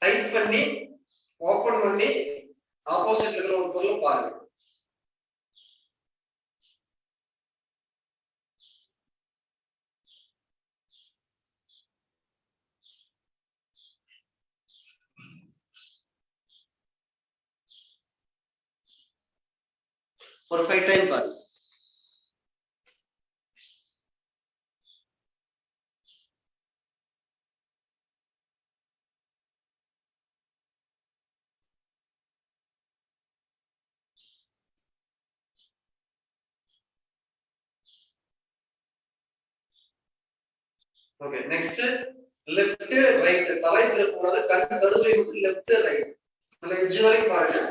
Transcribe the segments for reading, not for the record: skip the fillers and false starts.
Tight பண்ணி open பண்ணி ஆப்போசிட்ல இருக்கிற ஒரு பொருளை பாருங்க. ஒரு 5 டைம் பாருங்க. Okay, next left right. தலை திருப்புறது கண் கருவை விட்டு லெஃப்ட் ரைட் அந்த எட்ஜ் வரைக்கும் பாருங்க.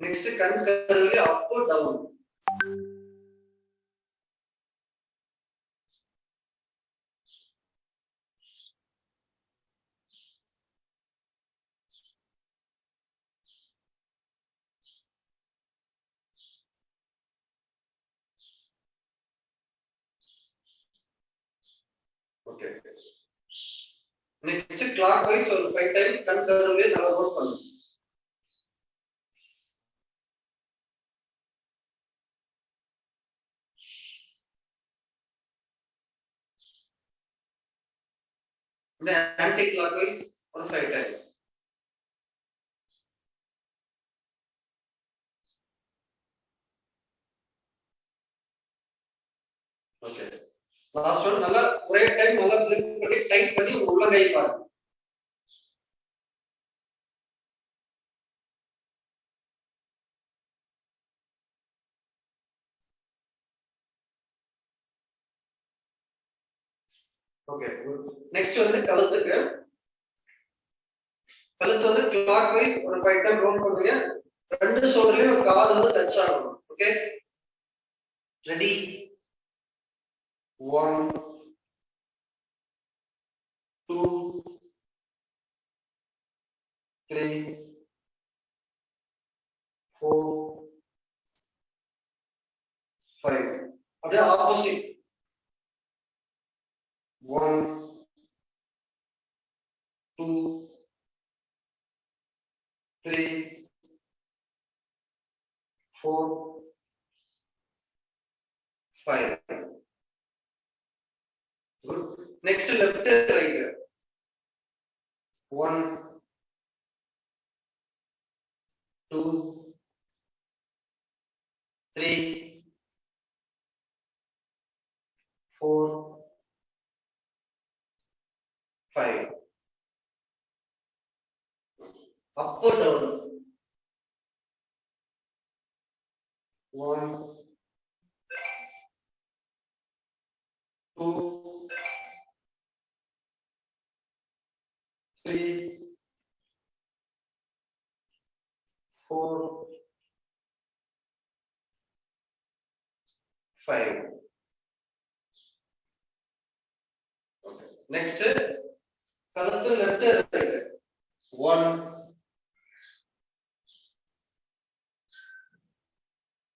நெக்ஸ்ட் கண் கருவிலே up down. Okay, next clockwise ஒரு 5 டைம் கண் கருவிலே நல்லா ரோல் பண்ணுங்க. இந்த ஆன்டி கிளாக் வைஸ் ஒரு 5 டைம். ஓகே, லாஸ்ட் ஒன் நல்லா ஒரே டைம் நல்லா பிளிங்க் பண்ணி டைட் பண்ணி உள்ள கை பாருங்க. ஓகே, நெக்ஸ்ட் வந்து கழுத்துக்கு. கழுத்து வந்து கிளாக் வைஸ் ஒரு 5 டைம் ரோல் பண்ணுங்க. ரெண்டு ஷோல்டர்லயும் கால் வந்து டச் ஆகணும். Okay, ready 1 2 3 4 5. அப்படியே opposite 1 2 3 4 5. Good. Next left right. 1 2 3 4 5. Up or down. 1 2 3 4 5. Okay. Next, கழுத்து left right. 1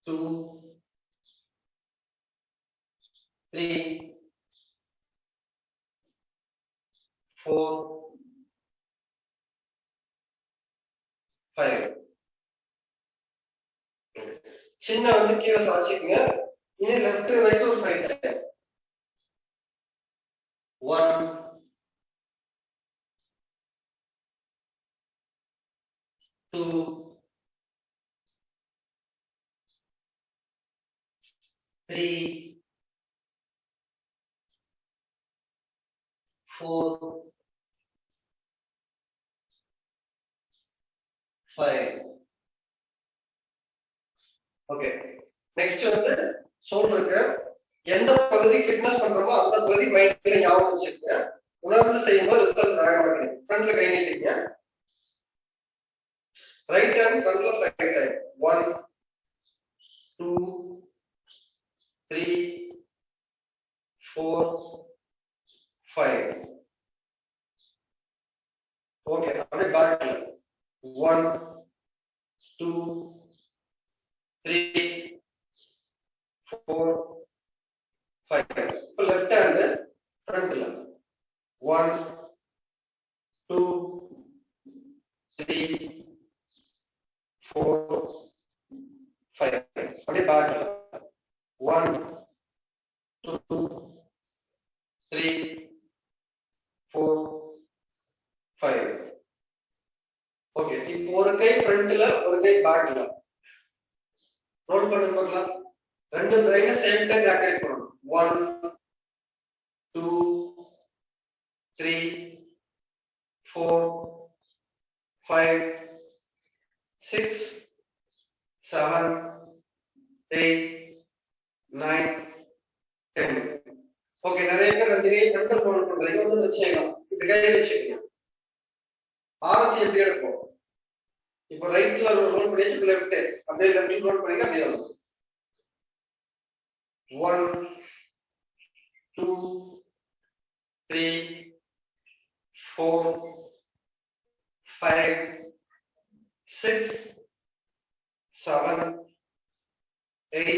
2 3 4 5. சின்ன வந்து கீழே சாச்சிக்கங்க. இனி லெஃப்ட் ரைட் ஒரு 5 டைம். 1 2 3 4 5. ஓகே, நெக்ஸ்ட் வந்து ஷோல்டருக்கு எந்த பகுதி ஃபிட்னஸ் பண்றோமோ அந்த பகுதி மைண்ட்ல ஞாபகம் வச்சுக்கங்க. உணர்ந்து செய்யும்போது ரிசல்ட் வேக மாட்டேங்குது. ஃப்ரண்ட்ல கை நீட்டிங்க. ரைட் ஹேண்ட் ஃப்ரண்ட்ல 5 டைம். 1 2 3 4 5 ஓகே அப்படியே பேக்ல 1 2 3 4 5 இப்போ லெஃப்ட் ஹேண்ட் ஃப்ரண்ட்ல 1 2 3 4 5 அப்படியே பேக்ல 1 2 3 4 5 ஓகே இப்போ ஒரு கை ஃப்ரண்ட்ல ஒரு கை பேக்ல ரோல் பண்ணி பார்க்கலாம் ரெண்டு பிரைனை சேம் டைம் ஆக்டிவேட் பண்ணணும் 1 2 3 4 5 6 7 8 9 10 ஓகே நிறைய பேர் ரெண்டு கை ஃப்ரண்ட்ல ரோல் பண்றீங்க ஒன்றும் பிரச்சனை இல்லை இந்த கையை வச்சுக்கோங்க ஆரத்தி எப்படி எடுப்போம் இப்போ ரைட்ல ரோல் பண்ணியாச்சு லெஃப்ட் அப்படியே லெஃப்ட் ரோல் பண்ணி அப்படியே வரும் 1 2 3 4 5 6 7 8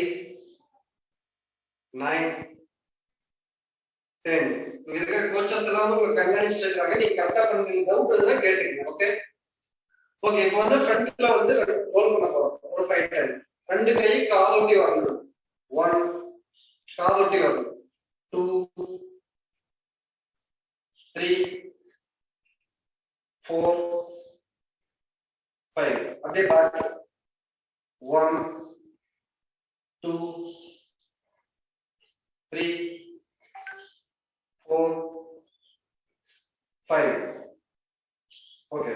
9 10 இங்க இருக்கிற கோச்சஸ் எல்லாம் உங்களுக்கு கண்ணாடி ஸ்ட்ரைட்டாக நீங்க கரெக்டா பண்ணுங்க டவுட் இருந்தா கேட்டுக்கங்க ஓகே ஓகே இப்போ வந்து ஃப்ரண்ட்ல வந்து ரோல் பண்ண போறோம் ஒரு 5 டைம் ரெண்டு கை காலொட்டி வரணும் 1 காலொட்டி வரணும் 2 3 4 5 அப்படியே பாருங்க 1 2 3 4 5 ஓகே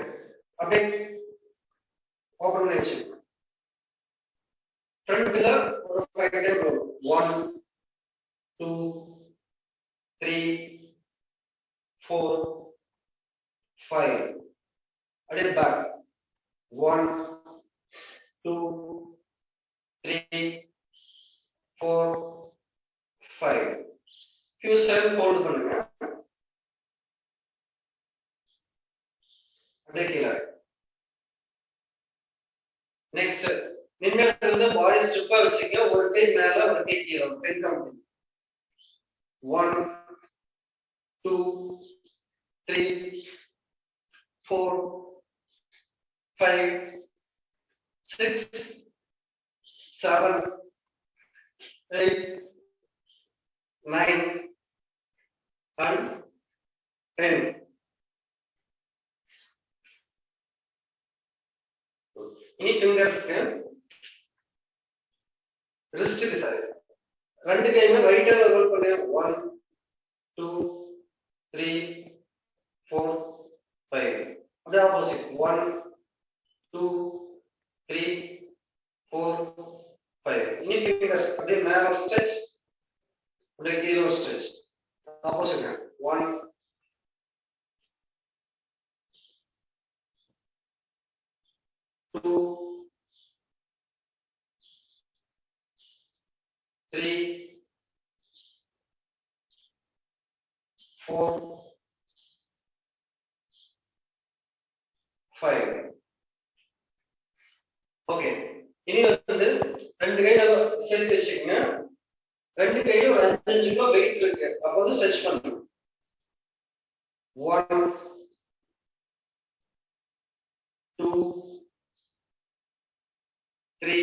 அப்படியே ஓபன் பண்ணி வச்சு ஃப்ரண்ட்ல ஒரு 5 டைம் வரும் 1 2 3 4 5 அப்படியே பேக் 1 2 3 4 5 few seconds hold பண்ணுங்க அப்படியே கீழே நெக்ஸ்ட் நின்னுட்டு இருந்து பாடி ஸ்ட்ரிப்பா வச்சுக்க ஒரு கை மேல ஒரு கை கீழே 10 கவுண்ட் 1 2 3 4 5 6 7 8 9 and 10 இனி ஃபிங்கர்ஸ்க்கு ரிஸ்ட்க்கு சார் ரெண்டு கையுமே ரைட் ஹேண்ட்ல ரோல் பண்ணு 1 2 3 4 5 அப்படியே ஆப்போசிட் 1 2 3 4 5 இனி ஃபிங்கர்ஸ் அப்படியே மேல ஒரு ஸ்ட்ரெச் அப்படியே கீழே ஒரு ஸ்ட்ரெச் ஆப்போசிட் 1 2 3 4 5 ஓகே இனி வந்து ரெண்டு கை நம்ம சேர்த்து வச்சுக்கோங்க ரெண்டு கையும் ஒரு 5 கிலோ வெயிட் இருக்கு அப்போ வந்து ஸ்ட்ரெச் பண்ணணும் 1 2 3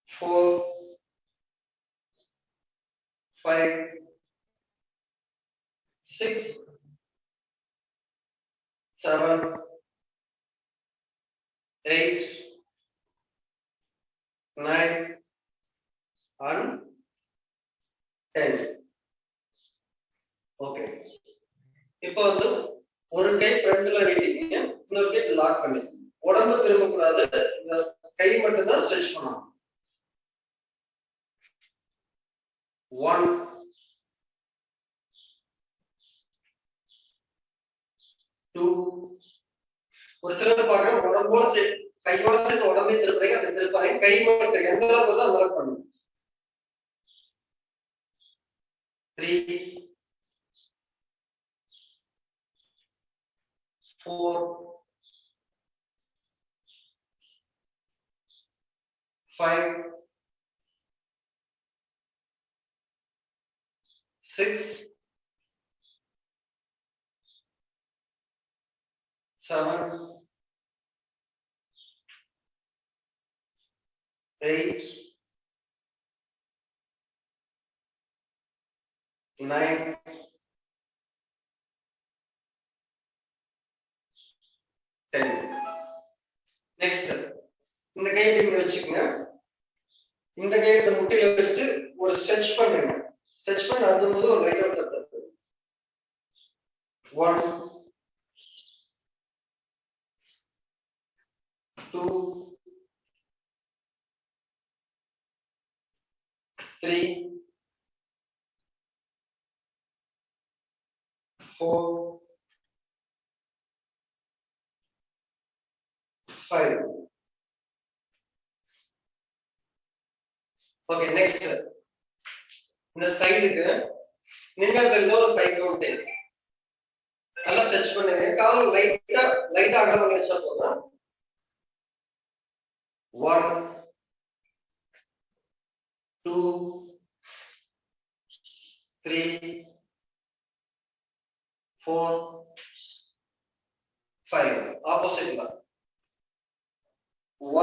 4 5 6 7 8 9 and 10 ஓகே இப்போ வந்து ஒரு கை ஃப்ரண்ட்ல நீட்டிங்க இன்னொரு கை லாக் பண்ணிக்கங்க உடம்பு திரும்ப கூடாது இந்த கை மட்டும் தான் ஸ்ட்ரெச் பண்ணணும் 1 2 ஒரு சிலர் பார்க்க உடம்போட கையோட சேர்த்து உடம்பே திருப்புறீங்க அந்த திருப்பாங்க கை மட்டும் எந்த அளவுக்கு தான் அந்த அளவுக்கு பண்ணணும் 3, 4, 5, 6, 7, 8, 9, 10. Next, இந்த கை இப்படி வச்சுக்கோங்க. இந்த கை இந்த முட்டையில வச்சுட்டு ஒரு ஸ்ட்ரெச் பண்ணுங்க. ஸ்ட்ரெச் பண்ணி அதும்போது ஒரு ரைட் அவுட் தட்டு. 1, 2, 3, 4, 5. ஓகே, நெக்ஸ்ட் இந்த சைடுக்கு நீங்க ஏதோ ஒரு 5 கவுண்ட் நல்லா ஸ்ட்ரெச் பண்ணுங்க. கால் லைட்டா அகல பண்ணி வச்சா போதும். 1, 2, 3, 4, 5. ஆப்போசிட்ல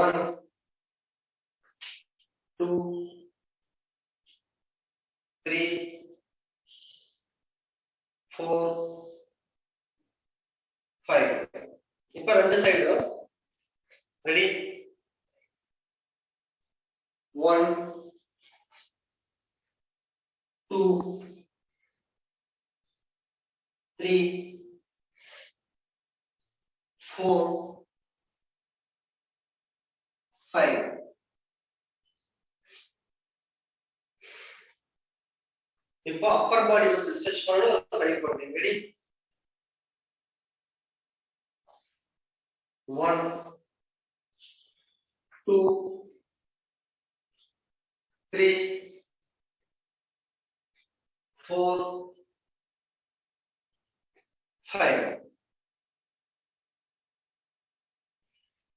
1, 2, 3, 4, 5. இப்ப ரெண்டு சைடு ரெடி. 1, 2, 3, 4, 5. இப்போ அப்பர் பாடி வந்து ஸ்ட்ரெச் பண்ணனும். 5 கவுண்ட் ரெடி. 1, 2, 3, 4, 5.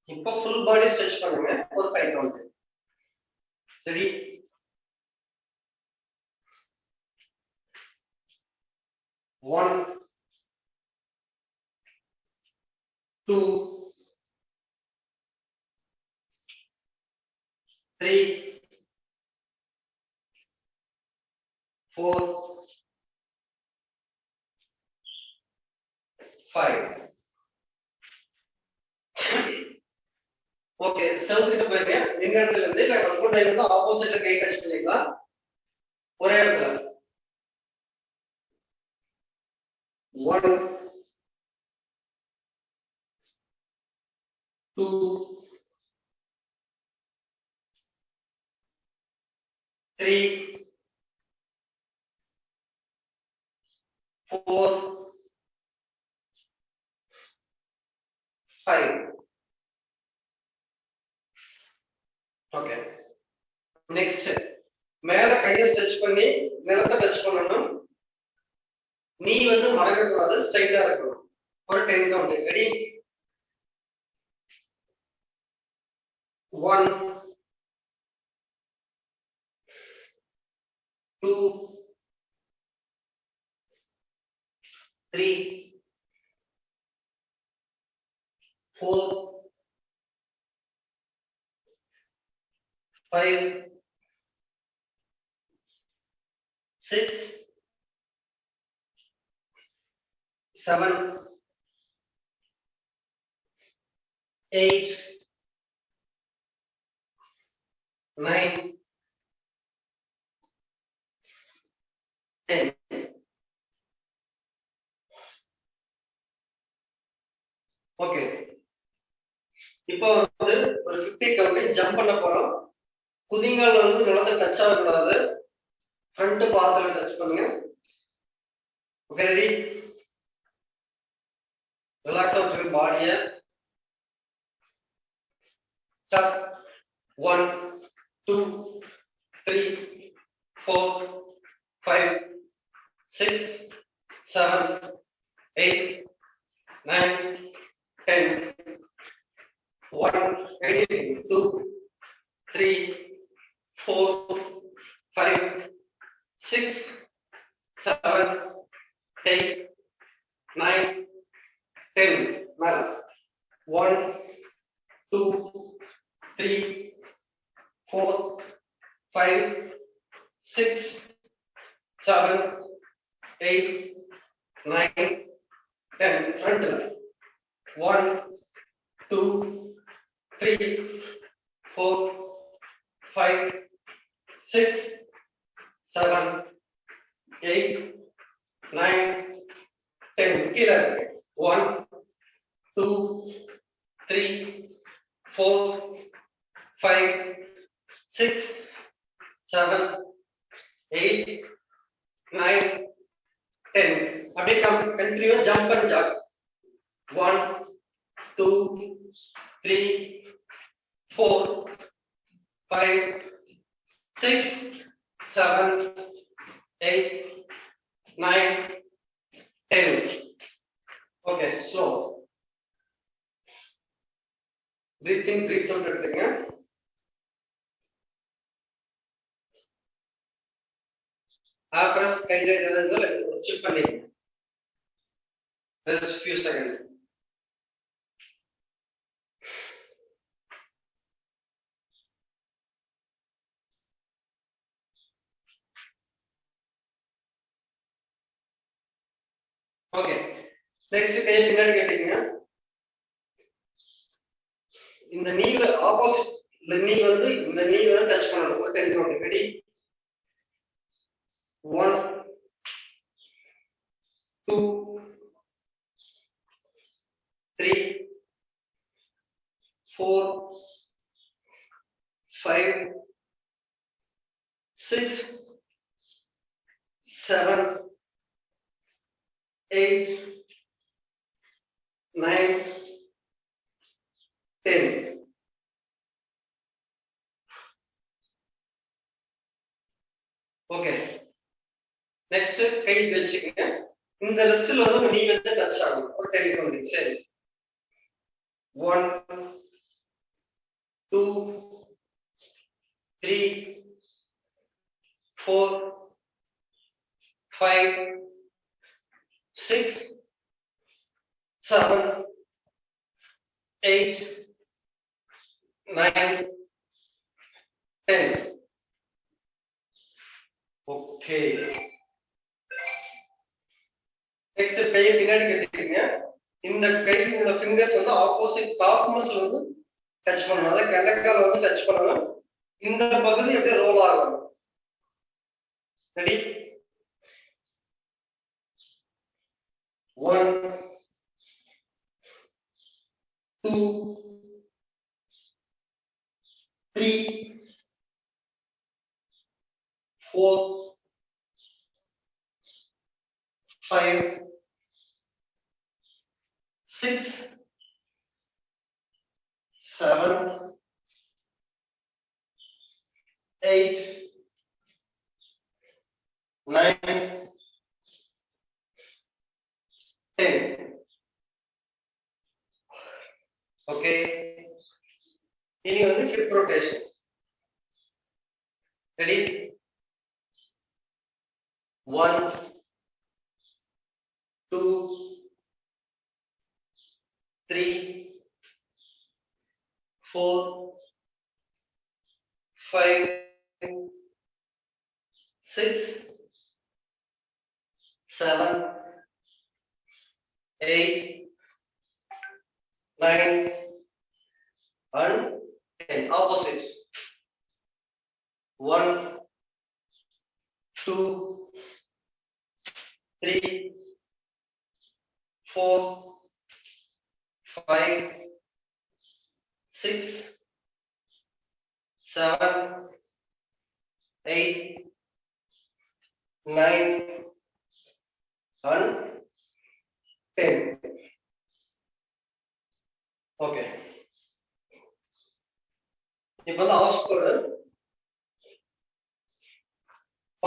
இப்போ ஃபுல் பாடி ஸ்ட்ரெச் பண்ணுங்க. ஒரு 5 கவுண்ட் ரெடி. 1, 2, 3, 4, 5. ஓகே, செவத்துக்கிட்ட போயிருங்க. எங்க இடத்துல இருந்து இல்ல ஹஸ்பண்ட் இருந்து ஆப்போசிட்ல கை டச் பண்ணிக்கலாம். ஒரே இடத்துல 1, 2, 3, 4, 5. ஓகே, நெக்ஸ்ட் மேல கையை ஸ்ட்ரெச் பண்ணி நிலத்தை டச் பண்ணணும். நீ வந்து மடக்க கூடாது, ஸ்ட்ரைட்டா இருக்கணும். ஒரு 10 கவுண்ட் ரெடி. 1, 2, 3, 4, 5, 6, 7, 8, 9, 10. ஓகே, இப்போ வந்து ஒரு 50 கவுண்ட் ஜம்ப் பண்ண போறோம். குதிங்கால் வந்து நிலத்தை டச் ஆகக்கூடாது. ஃப்ரண்ட் பாத்துல டச் பண்ணுங்க. Okay, ready. ரிலாக்ஸா விட்டுருங்க பாடிய. Start. 1, 2, 3, 4, 5, 6, 7, 8, 9, 10. 1, 2, 3, 4, 5, 6, 7, 8, 9, 10. 1, 2, 3, 4, 5, 6, 7, 8, 9, 10. Front line. 1, 2, 3, 4, 5, 6, 7, 8, 9, 10. Killer. 1, 2, 3, 4, 5, 6, 7, 8, 9, 10. Abhi continue jump and jog. 1, 2, 3, 4, 5, 6, 7, 8, 9, 10. Okay, slow. Breathe in, breathe out எடுத்துங்க. Press கையில எழுதுங்க, check பண்ணிடுங்க. Just few seconds. Okay. Next கை பின்னாடி கட்டிங்க. இந்த நீல ஆப்போசிட் இந்த நீ வந்து இந்த நீ வந்து டச் பண்ணணும். ஒரு 10 கவுண்ட். ரெடி? 1, 2, 3, 4, 5, 6, 7, 8, 9, 10. ஓகே. நெக்ஸ்ட் கை வச்சுக்கங்க. இந்த லிஸ்ட்ல வந்து நீ வந்து டச் ஆகும். ஒரு 10 கவுண்ட். சரி. 1, 2, 3, 4, 5, 6, 7, 8, 9, 10. ஓகே. நெக்ஸ்ட் கையை பின்னாடி கட்டிக்கங்க. இந்த கையில் உள்ள ஃபிங்கர்ஸ் வந்து ஆப்போசிட் டாப் மசில் வந்து டச் பண்ணணும். அதாவது கண்டக்கால் வந்து டச் பண்ணணும். இந்த பகுதி அப்படியே ரோல் ஆகணும். ரெடி? 1, 2, 3, 4, 5, 6, 7, 8, 9, 10. ஓகே. இனி வந்து hip rotation. Ready? 1, 2, 3, 4, 5, 6, 7, 8, 9, and 10. Opposite. 1, 2, 3, 4, 5, 6, 7, 8, 9, and 10. Okay. இப்போ வந்து ஆஃப் ஸ்கோர்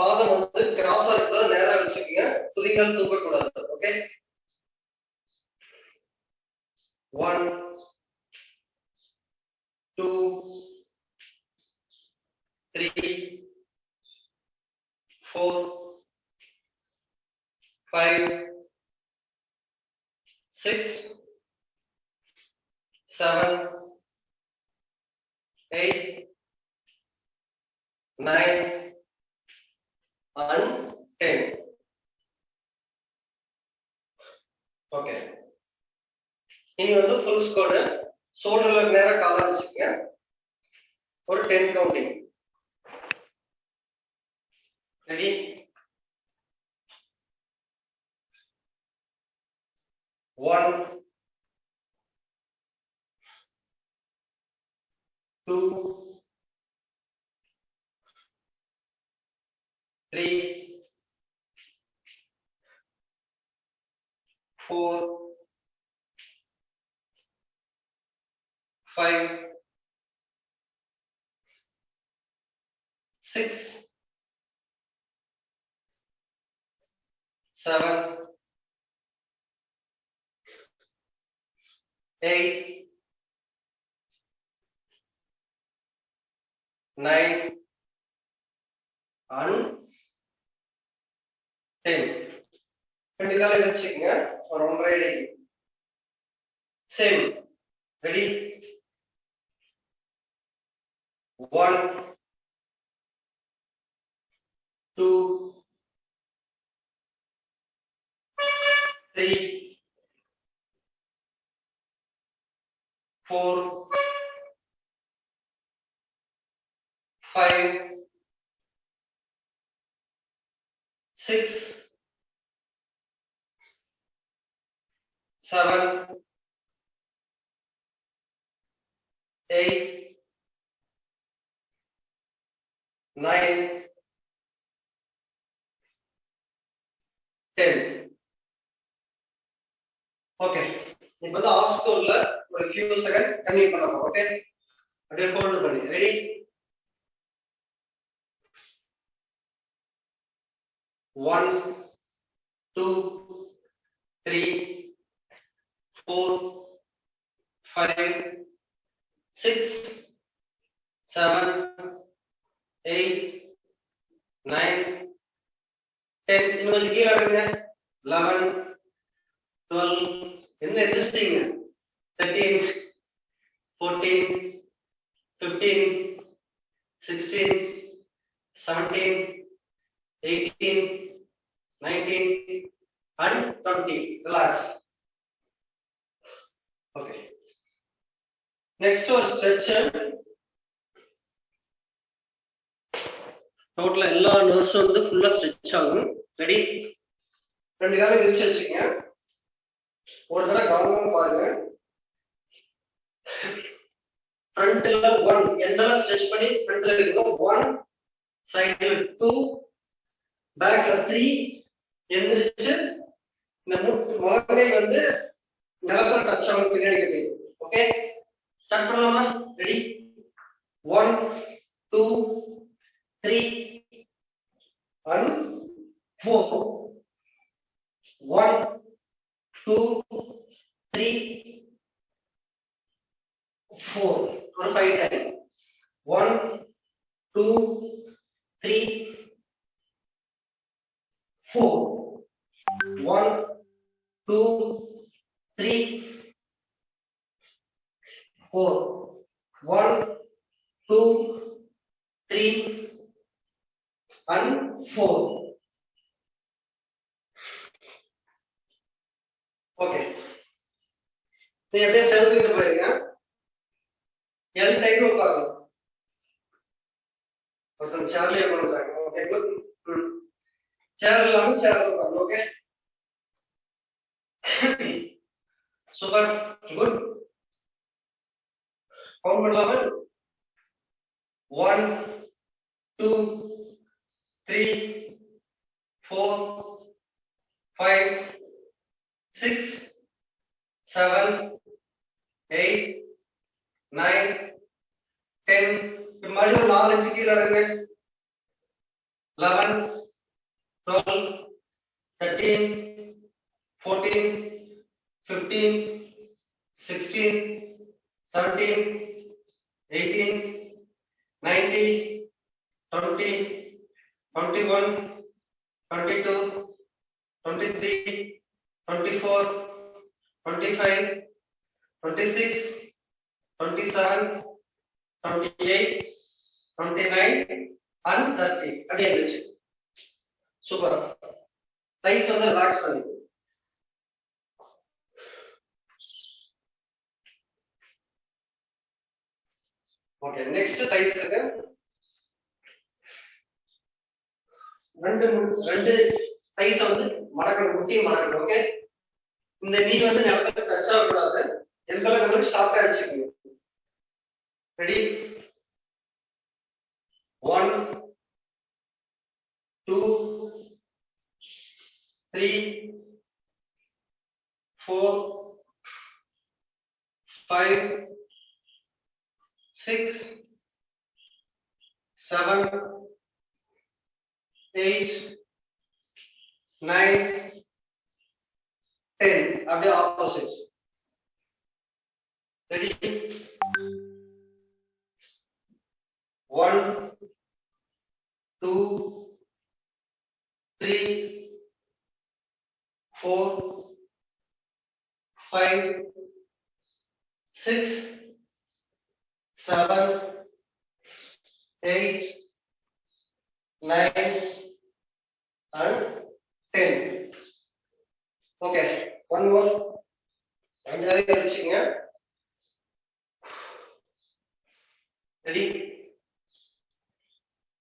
பாதம் வந்து கிராஸா இருக்கக்கூடாது, நேரா வச்சுக்கோங்க. துதிகால் தூக்கக்கூடாது. Okay, 1 2 3 4 5 6 7 8 9 and 10. ஓகே, இனி வந்து ஃபுல் ஸ்குவாட். ஷோல்டர்ல நேரா காலை வச்சுக்கோங்க. ஒரு 10 கவுண்டிங். ரெடி? 1 2 3 4 5 6 7 8 9 and 10. ரெண்டு காலை வச்சுக்கோங்க. ஒரு 1.5 அடி. சேம். ரெடி? 1 2 3 4 5 6 7 8 9 10. ஓகே, இப்போ வந்து ஆஸ்கோல்ல ஒரு ஃபியூ செகண்ட் கன்டினியூ பண்ணலாம். ஓகே, அப்படியே ஹோல்ட் பண்ணி. ரெடி? 1 2 3 4 5 6 7 8 9 10. இன்னும் கொஞ்சம் கீழே இருங்க. 11 12 என்ன எதிர்ச்சிங்க? 13 14 15 16 17 18 19 and 20. Relax. Okay. Next ஒரு stretch. டோட்டலா எல்லா நர்வ்ஸும் வந்து ஃபுல்லா ஸ்ட்ரெச் ஆகும். ரெடி? ரெண்டு காலம் விரிச்சு வச்சுக்கங்க. ஒரு தடவை கவனமா பாருங்க. ஃப்ரண்ட்ல 1 எண்டெல்லாம் ஸ்ட்ரெச் பண்ணி ஃப்ரண்ட்ல இருக்கும். 1 சைடுல 2 பேக்ல 3 எந்திரிச்சு இந்த முழங்கை வந்து நிலத்துல டச் ஆகும். பின்னாடி கட்டி. ஓகே, ஸ்டார்ட் பண்ணலாமா? Ready? 1 2 3 and 4. 1 2 3 4. or 5 times. 1 2 3 4. 1 2 3 4. 1 2 3 and 4. Okay, நீ அப்படியே செலுத்திட்டு போயிருங்க. எல் டைம் உட்காரணும். ஒருத்தர் சேர்லயே உட்காந்துருக்காங்க. Okay, good. சேர் இல்லாம சேர்ல உட்காரணும். Okay, super, good. கவுண்ட் பண்ணலாமா? 1 2 3 4 5 6 7 8 9 10. மறுபடியும் 4 கீழே இறங்க. 11, 12, 13, 14, 15, 16, 17, 18, 19, 20, 21, 22, 23, 24, 25, 26, 27, 28, 29 and 30. Again, super. Thighs on the relax one. Okay, next thighs again. ரெண்டு thighs வந்து மடக்கணும், முட்டி மடக்கணும். ஓகே, இந்த நீ வந்து நிலத்துல டச் ஆகக்கூடாது. எந்த அளவுக்கு ஷார்ட்டா அடிச்சுக்கணும். ரெடி? 1, 2, 3, 4, 5, 6, 7, 8, 9, 10. அப்படியே opposite. Ready? 1, 2, 3, 4, 5, 6, 7, 8, 9 and 10. Okay, one more. ரெண்டாவே வச்சுங்க. ரெடி?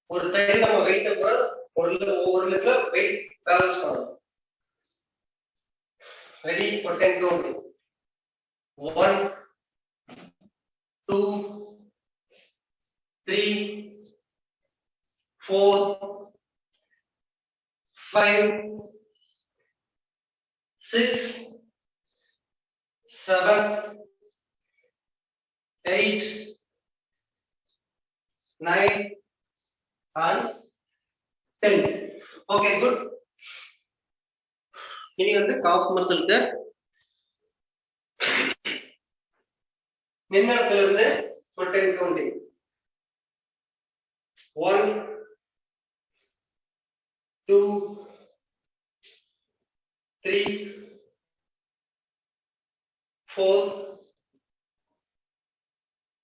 ஒரு டைம் நம்ம வெயிட் கூட ஒவ்வொரு லெவல்ல வெயிட் பேலன்ஸ் பண்ணணும். Ready? for 10 count. 1, 2, 3, 4, 5, 6, 7, 8, 9 and 10. Okay, good. இனி வந்து காஃப் மசிலுக்கு நின்ன இடத்துல இருந்து for 10 counting. 1, 2, 3, 4,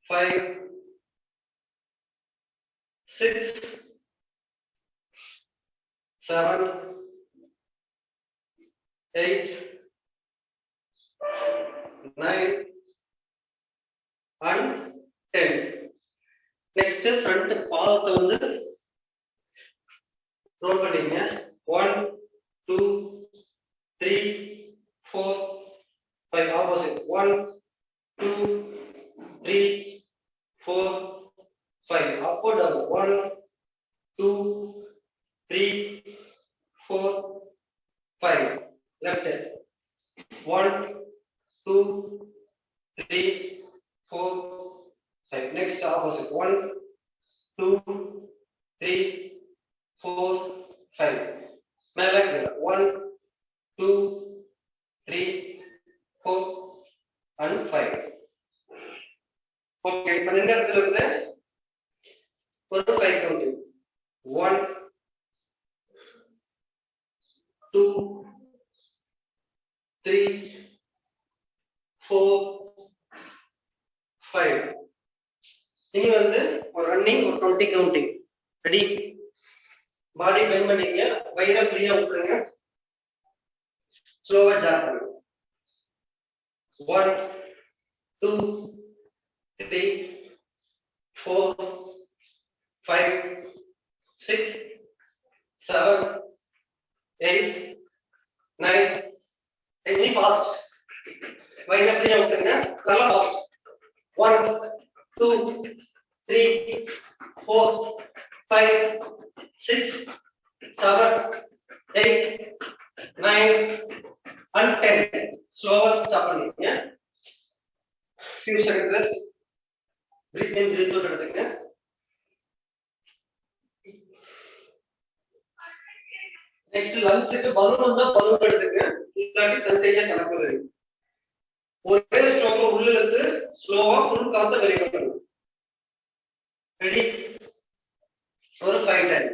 5, 6, 7, 8, 9 and 10. Next front பாதத்தை வந்து ரோல் பண்ணிங்க. 1, 2, 3, 4, 5 opposite. 1, 2, 3, 4, 5 upward down. 1, 2, 3, 4, 5 left. 1, 2, 3, 4, 5. Next opposite. 1, 2, 3, 4, 5. மேல 1, 2, 3, 4 and 5. ஓகே, இப்ப இந்த இடத்துல இருந்து ஒரு 5 கவுண்டிங். 1, 2, 3, 4, 5. இனி வந்து ஒரு ரன்னிங், ஒரு 20 கவுண்டிங். ரெடி? பாடி பெண்ட் பண்ணிங்க, வயிறை ஃப்ரீயா விட்டுருங்க, ஸ்லோவா ஜாப் பண்ணுங்க. 1, 2, 3, 4, 5, 6, 7, 8, 9. Any fast. வயிறை ஃப்ரீயா விட்டுருங்க, நல்லா ஃபாஸ்ட். 1, 2, 3, 4, 5, 6, 7, 8, 9 and 10. Slower stop பண்ணிக்கங்க. Few seconds rest. Breathe in, breathe out எடுத்துங்க. நெக்ஸ்ட் லங்ஸுக்கு பலூன் வந்தா பலூன் எடுத்துங்க, இல்லாட்டி தன் கையில கலக்குது. ஒரே ஸ்ட்ரோக்ல உள்ள இழுத்து ஸ்லோவா ஃபுல் காத்த வெளியே விடணும். ரெடி? ஒரு 5 டைம்.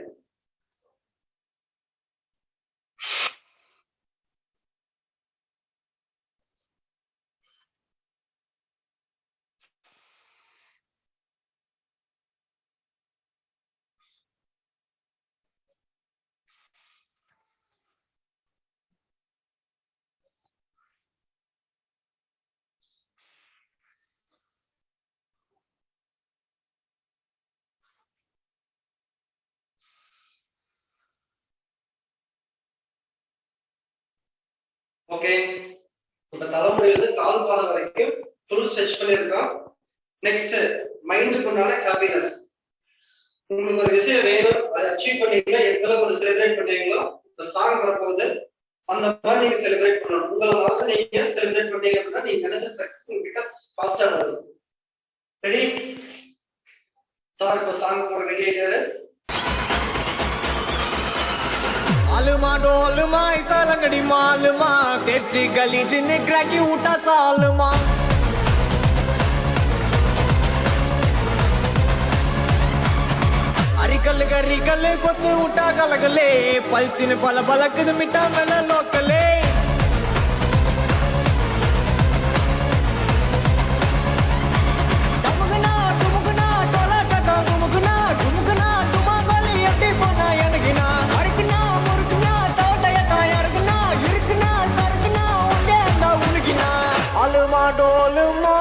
ஓகே, இப்ப தலைமுறையிலிருந்து கால் பாலம் வரைக்கும் ஃபுல் ஸ்ட்ரெச் பண்ணிருக்கோம். நெக்ஸ்ட் மைண்டுக்கு உண்டான ஹாப்பினஸ். உங்களுக்கு ஒரு விஷயம் வேணும், அதை அச்சீவ் பண்ணீங்கன்னா எந்த அளவுக்கு ஒரு செலிப்ரேட் பண்ணுவீங்களோ இப்ப சாங் வரப்போகுது அந்த மாதிரி நீங்க செலிப்ரேட் பண்ணணும். உங்களை மறந்து நீங்க செலிப்ரேட் பண்ணீங்க அப்படின்னா நீங்க நினைச்ச சக்சஸ் உங்ககிட்ட ஃபாஸ்டா வரும். ரெடி? சார் இப்போ சாங் போட ரெடி ஆயிட்டாரு. आलमा डोलमा ऐसा लंगड़ी मालमा तेजी गली जिन्हें क्रैकी उठा सालमा अरिकल गरिकल कोत उठा कलगले पलचिन पल बलक मिटा मेला लोकले डमगना डुमगना टोला टका डुमगना डुमगना डुमा गली अट्टी पोना यनगिना अड़कना आलमा डोलमा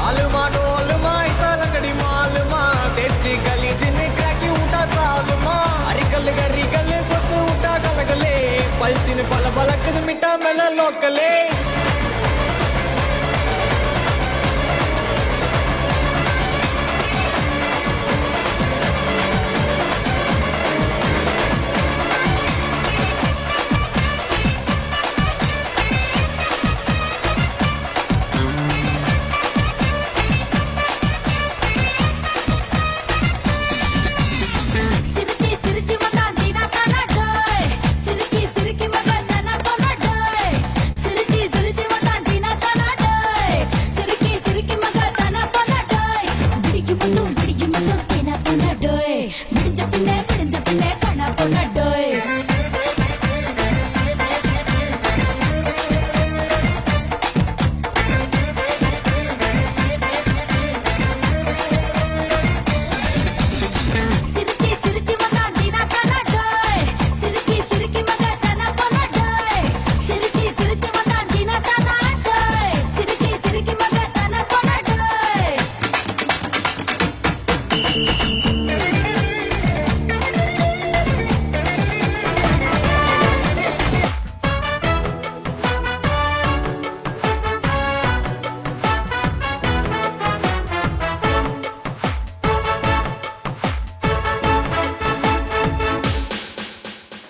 आलमा डोलमा ऐसा लंगड़ी मालमा तेजी गली जिन्हें क्रैकी उठा सालमा अरिकल गरिकल कोत उठा कलगले पलचिन पल बलक मिटा मेला लोकले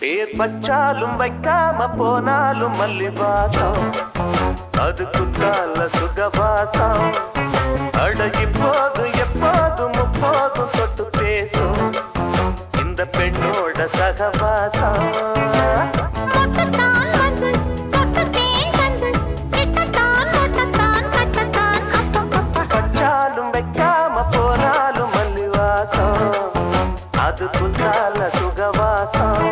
பேர் பச்சாலும் வைக்காம போனாலும் மல்லிவாசம் அது குத்தால சுகவாசம் அடகி போதும் எப்போதும் முப்போதும் தொட்டு பேசும் இந்த பெண்ணோட சகவாசம் பச்சாலும் வைக்காம போனாலும் மல்லிவாசம் அது குத்தால சுகவாசம்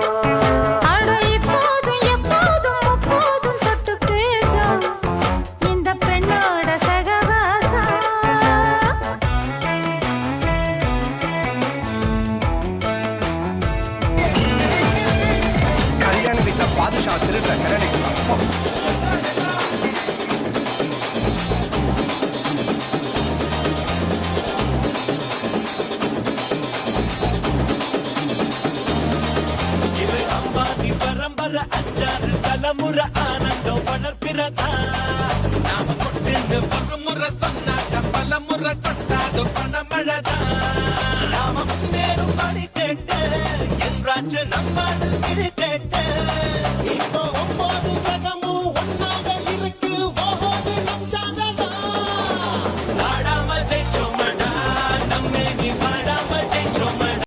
அஞ்சாறு தலைமுறை ஆனந்தம் வளர்ப்பிறதா நாம கொண்டு ஒரு முறை சொன்னாக்க பல முறை கொண்டாது பணமழதான் நாம முன்னேறும் படி கேட்டு என்றாச்சு நம்மாடு